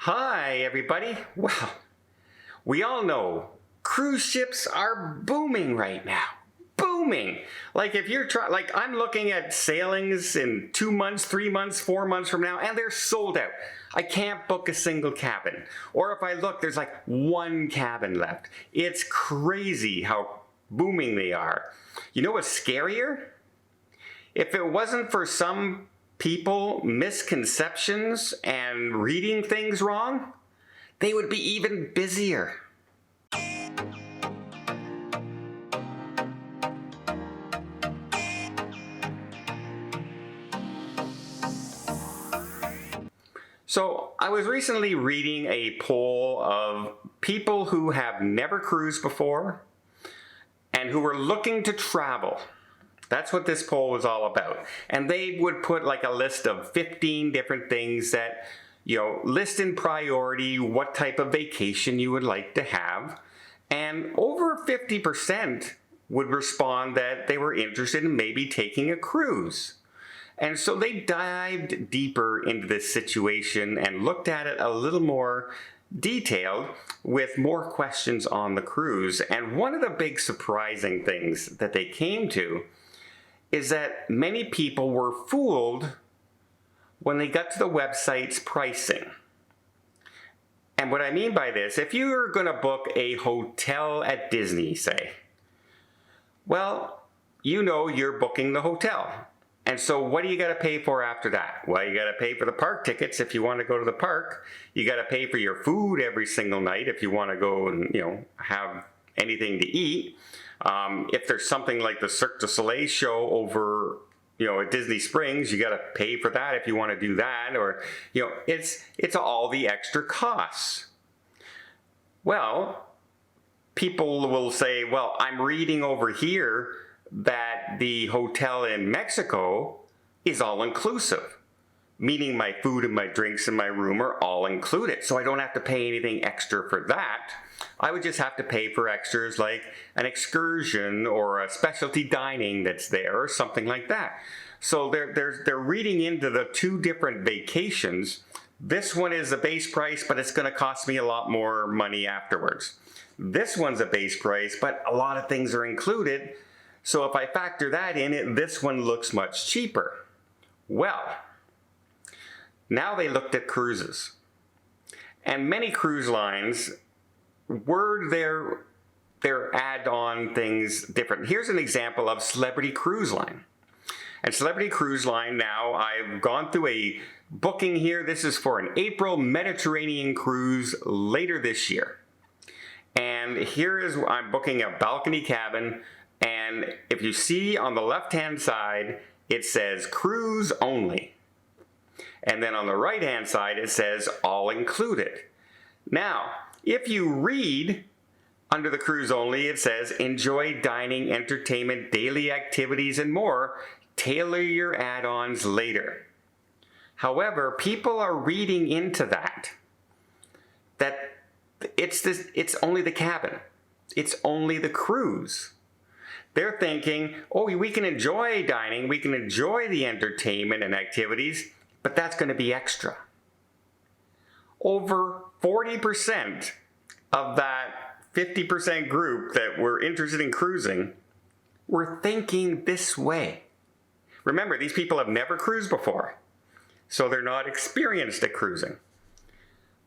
Hi, everybody. Well, we all know cruise ships are booming right now. Booming. Like if you're I'm looking at sailings in 2 months, 3 months, 4 months from now, and they're sold out. I can't book a single cabin. Or if I look, there's like one cabin left. It's crazy how booming they are. You know what's scarier? If it wasn't for some people, misconceptions, and reading things wrong, they would be even busier. So I was recently reading a poll of people who have never cruised before and who were looking to travel. That's what this poll was all about. And they would put like a list of 15 different things that, list in priority what type of vacation you would like to have. And over 50% would respond that they were interested in maybe taking a cruise. And so they dived deeper into this situation and looked at it a little more detailed with more questions on the cruise. And one of the big surprising things that they came to is that many people were fooled when they got to the website's pricing. And what I mean by this, if you're going to book a hotel at Disney, say, well, you're booking the hotel. And so what do you got to pay for after that? Well, you got to pay for the park tickets if you want to go to the park. You got to pay for your food every single night if you want to go and, have anything to eat. If there's something like the Cirque du Soleil show over, at Disney Springs, you got to pay for that if you want to do that, or, it's all the extra costs. Well, people will say, well, I'm reading over here that the hotel in Mexico is all inclusive, meaning my food and my drinks and my room are all included. So I don't have to pay anything extra for that. I would just have to pay for extras like an excursion or a specialty dining that's there or something like that. So they're reading into the two different vacations. This one is a base price, but it's going to cost me a lot more money afterwards. This one's a base price, but a lot of things are included. So if I factor that in, this one looks much cheaper. Well, now they looked at cruises. And many cruise lines word their add-on things different. Here's an example of Celebrity Cruise Line. And Celebrity Cruise Line, now I've gone through a booking here. This is for an April Mediterranean cruise later this year. And here is, I'm booking a balcony cabin. And if you see on the left-hand side, it says cruise only. And then on the right-hand side, it says all included. Now, if you read under the cruise only, it says enjoy dining, entertainment, daily activities, and more. Tailor your add-ons later. However, people are reading into that it's only the cabin. It's only the cruise. They're thinking, oh, we can enjoy dining, we can enjoy the entertainment and activities, but that's going to be extra. Over 40% of that 50% group that were interested in cruising were thinking this way. Remember, these people have never cruised before, so they're not experienced at cruising.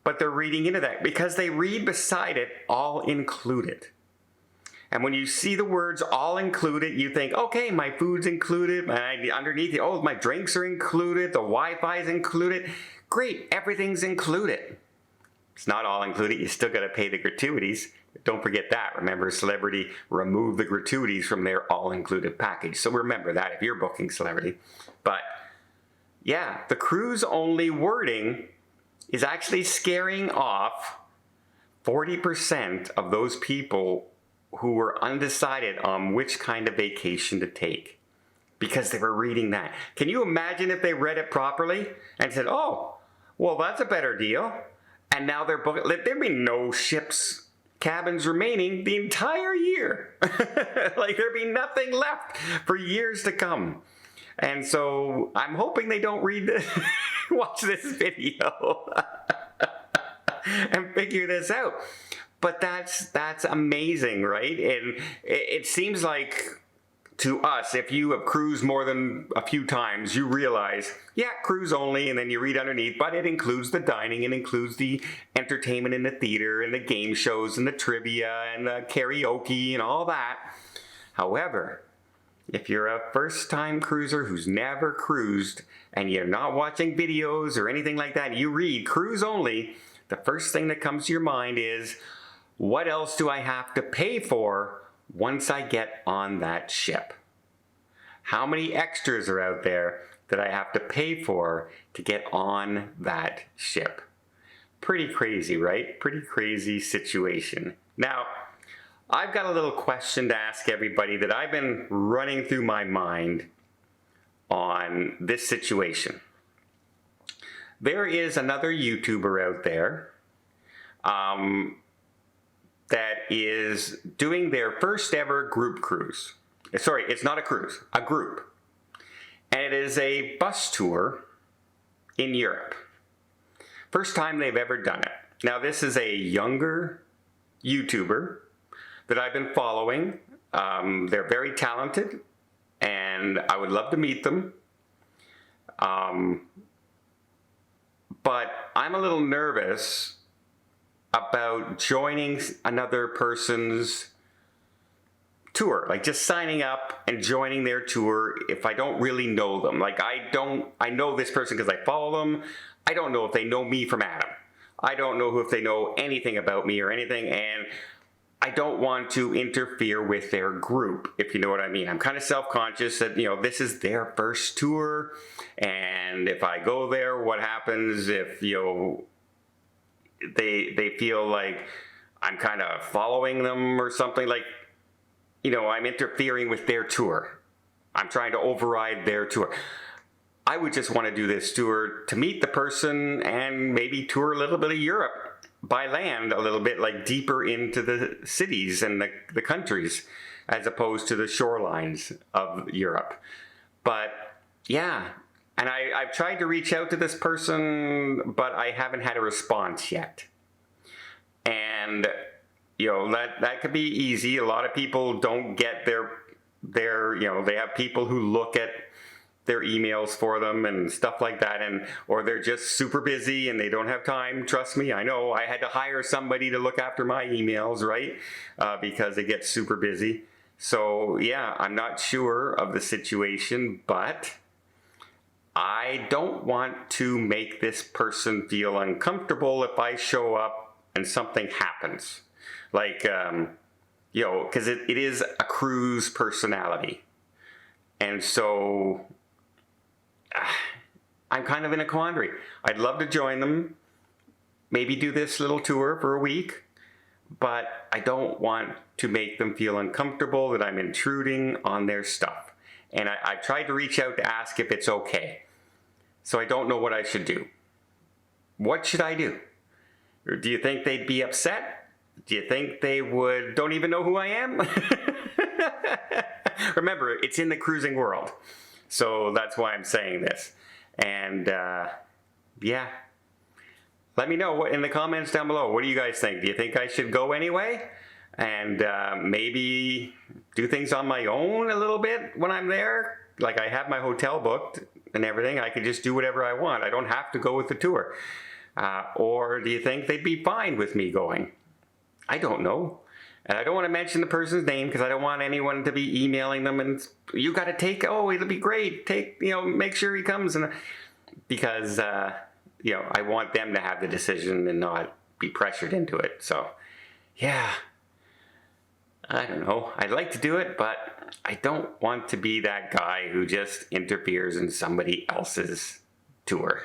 But they're reading into that because they read beside it, all included. And when you see the words all included, you think, okay, my food's included, and underneath it, oh, my drinks are included, the Wi-Fi's included. Great, everything's included. It's not all included, you still gotta pay the gratuities. Don't forget that. Remember, Celebrity removed the gratuities from their all-included package. So remember that if you're booking Celebrity. But yeah, the cruise-only wording is actually scaring off 40% of those people who were undecided on which kind of vacation to take because they were reading that. Can you imagine if they read it properly and said, oh, well, that's a better deal. And now they're booking, there'd be no ships, cabins remaining the entire year. Like there'd be nothing left for years to come. And so I'm hoping they don't read this, watch this video. and figure this out. But that's amazing, right? And it seems like to us, if you have cruised more than a few times, you realize, yeah, cruise only, and then you read underneath, but it includes the dining, it includes the entertainment in the theater, and the game shows, and the trivia, and the karaoke, and all that. However, if you're a first-time cruiser who's never cruised, and you're not watching videos or anything like that, you read cruise only, the first thing that comes to your mind is, what else do I have to pay for once I get on that ship? How many extras are out there that I have to pay for to get on that ship? Pretty crazy, right? Pretty crazy situation. Now, I've got a little question to ask everybody that I've been running through my mind on this situation. There is another YouTuber out there that is doing their first ever group cruise. Sorry, it's not a cruise, a group. And it is a bus tour in Europe. First time they've ever done it. Now this is a younger YouTuber that I've been following. They're very talented and I would love to meet them. But I'm a little nervous about joining another person's tour, like just signing up and joining their tour if I don't really know them. Like I know this person because I follow them. I don't know if they know me from Adam. I don't know if they know anything about me or anything, and I don't want to interfere with their group, if you know what I mean. I'm kind of self-conscious that, this is their first tour, and if I go there, what happens if, they feel like I'm kind of following them or something, like, I'm interfering with their tour. I'm trying to override their tour. I would just want to do this tour to meet the person and maybe tour a little bit of Europe by land, a little bit like deeper into the cities and the countries as opposed to the shorelines of Europe. But yeah, and I've tried to reach out to this person, but I haven't had a response yet. And that could be easy. A lot of people don't get their they have people who look at their emails for them and stuff like that, or they're just super busy and they don't have time. Trust me, I know. I had to hire somebody to look after my emails, right? Because it gets super busy. So yeah, I'm not sure of the situation, but I don't want to make this person feel uncomfortable if I show up and something happens. Like, because it is a cruise personality. And so I'm kind of in a quandary. I'd love to join them, maybe do this little tour for a week, but I don't want to make them feel uncomfortable that I'm intruding on their stuff. And I've tried to reach out to ask if it's okay. So I don't know what I should do. What should I do? Or do you think they'd be upset? Do you think they don't even know who I am? Remember, it's in the cruising world. So that's why I'm saying this. And yeah, let me know in the comments down below. What do you guys think? Do you think I should go anyway? And maybe do things on my own a little bit when I'm there? Like I have my hotel booked and everything. I can just do whatever I want. I don't have to go with the tour. Or do you think they'd be fine with me going? I don't know. And I don't want to mention the person's name because I don't want anyone to be emailing them and you got to take, oh, it'll be great. Make sure he comes. And because, I want them to have the decision and not be pressured into it. So, yeah, I don't know. I'd like to do it, but I don't want to be that guy who just interferes in somebody else's tour.